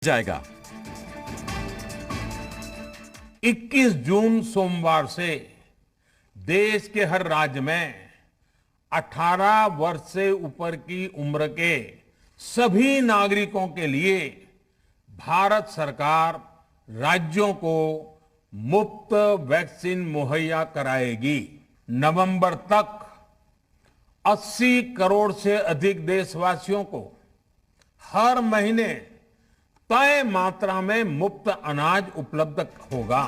जाएगा। 21 जून सोमवार से देश के हर राज्य में 18 वर्ष से ऊपर की उम्र के सभी नागरिकों के लिए भारत सरकार राज्यों को मुफ्त वैक्सीन मुहैया कराएगी। नवंबर तक 80 करोड़ से अधिक देशवासियों को हर महीने तय मात्रा में मुफ्त अनाज उपलब्ध होगा।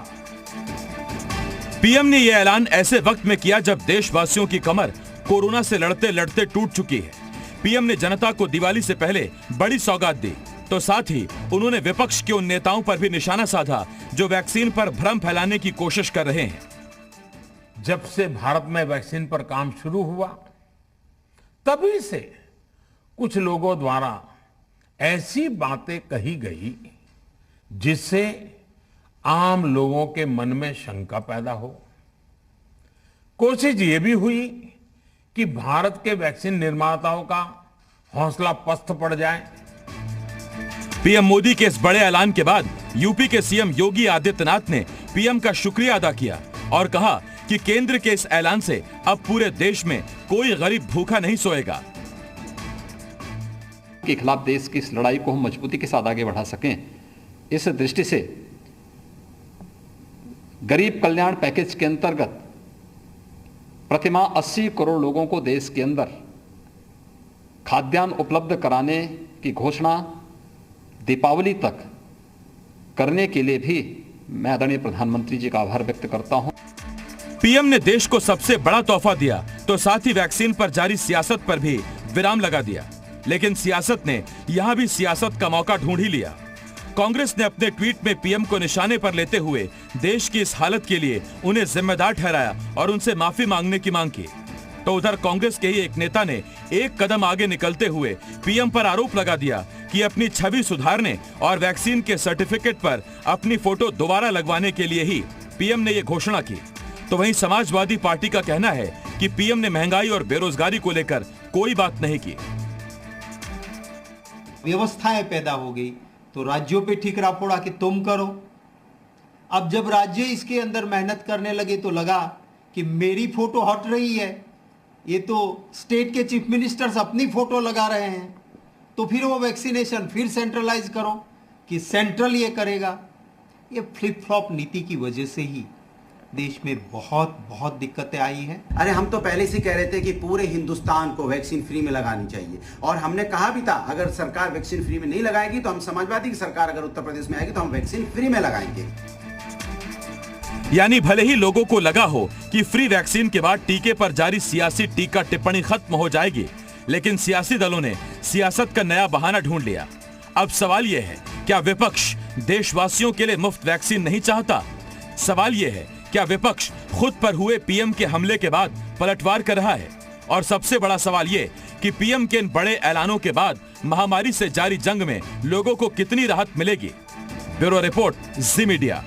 पीएम ने यह ऐलान ऐसे वक्त में किया जब देशवासियों की कमर कोरोना से लड़ते लड़ते टूट चुकी है। पीएम ने जनता को दिवाली से पहले बड़ी सौगात दी, तो साथ ही उन्होंने विपक्ष के उन नेताओं पर भी निशाना साधा जो वैक्सीन पर भ्रम फैलाने की कोशिश कर रहे हैं। जब से भारत में वैक्सीन पर काम शुरू हुआ, तभी से कुछ लोगों द्वारा ऐसी बातें कही गई जिससे आम लोगों के मन में शंका पैदा हो। कोशिश ये भी हुई कि भारत के वैक्सीन निर्माताओं का हौसला पस्त पड़ जाए। पीएम मोदी के इस बड़े ऐलान के बाद यूपी के सीएम योगी आदित्यनाथ ने पीएम का शुक्रिया अदा किया और कहा कि केंद्र के इस ऐलान से अब पूरे देश में कोई गरीब भूखा नहीं सोएगा। के खिलाफ देश की इस लड़ाई को हम मजबूती के साथ आगे बढ़ा सकें, इस दृष्टि से गरीब कल्याण पैकेज के अंतर्गत प्रतिमाह 80 करोड़ लोगों को देश के अंदर खाद्यान्न उपलब्ध कराने की घोषणा दीपावली तक करने के लिए भी मैं आदरणीय प्रधानमंत्री जी का आभार व्यक्त करता हूं। पीएम ने देश को सबसे बड़ा तोहफा दिया तो साथ ही वैक्सीन पर जारी सियासत पर भी विराम लगा दिया, लेकिन सियासत ने यहां भी सियासत का मौका ढूंढ ही लिया। कांग्रेस ने अपने ट्वीट में पीएम को निशाने पर लेते हुए देश की इस हालत के लिए उन्हें जिम्मेदार ठहराया और उनसे माफी मांगने की मांग की। तो उधर कांग्रेस के ही एक नेता ने एक कदम आगे निकलते हुए पीएम पर आरोप लगा दिया कि अपनी छवि सुधारने और वैक्सीन के सर्टिफिकेट पर अपनी फोटो दोबारा लगवाने के लिए ही पीएम ने ये घोषणा की। तो वहीं समाजवादी पार्टी का कहना है कि पीएम ने महंगाई और बेरोजगारी को लेकर कोई बात नहीं की। व्यवस्थाएं पैदा हो गई तो राज्यों पे ठीकरा पड़ा कि तुम करो। अब जब राज्य इसके अंदर मेहनत करने लगे तो लगा कि मेरी फोटो हट रही है, ये तो स्टेट के चीफ मिनिस्टर्स अपनी फोटो लगा रहे हैं, तो फिर वो वैक्सीनेशन फिर सेंट्रलाइज करो कि सेंट्रल ये करेगा। ये फ्लिप फ्लॉप नीति की वजह से ही देश में बहुत दिक्कतें आई हैं। अरे हम तो पहले से कह रहे थे कि पूरे हिंदुस्तान को वैक्सीन फ्री में लगानी चाहिए, और हमने कहा भी था अगर सरकार वैक्सीन फ्री में नहीं लगाएगी तो हम समाजवादी की सरकार अगर उत्तर प्रदेश में आएगी तो हम वैक्सीन फ्री में लगाएंगे। यानी भले ही लोगों को लगा हो कि फ्री वैक्सीन के बाद टीके पर जारी सियासी टीका टिप्पणी खत्म हो जाएगी, लेकिन सियासी दलों ने सियासत का नया बहाना ढूंढ लिया। अब सवाल यह है, क्या विपक्ष देशवासियों के लिए मुफ्त वैक्सीन नहीं चाहता? सवाल यह है, क्या विपक्ष खुद पर हुए पीएम के हमले के बाद पलटवार कर रहा है? और सबसे बड़ा सवाल ये कि पीएम के इन बड़े ऐलानों के बाद महामारी से जारी जंग में लोगों को कितनी राहत मिलेगी? ब्यूरो रिपोर्ट, जी मीडिया।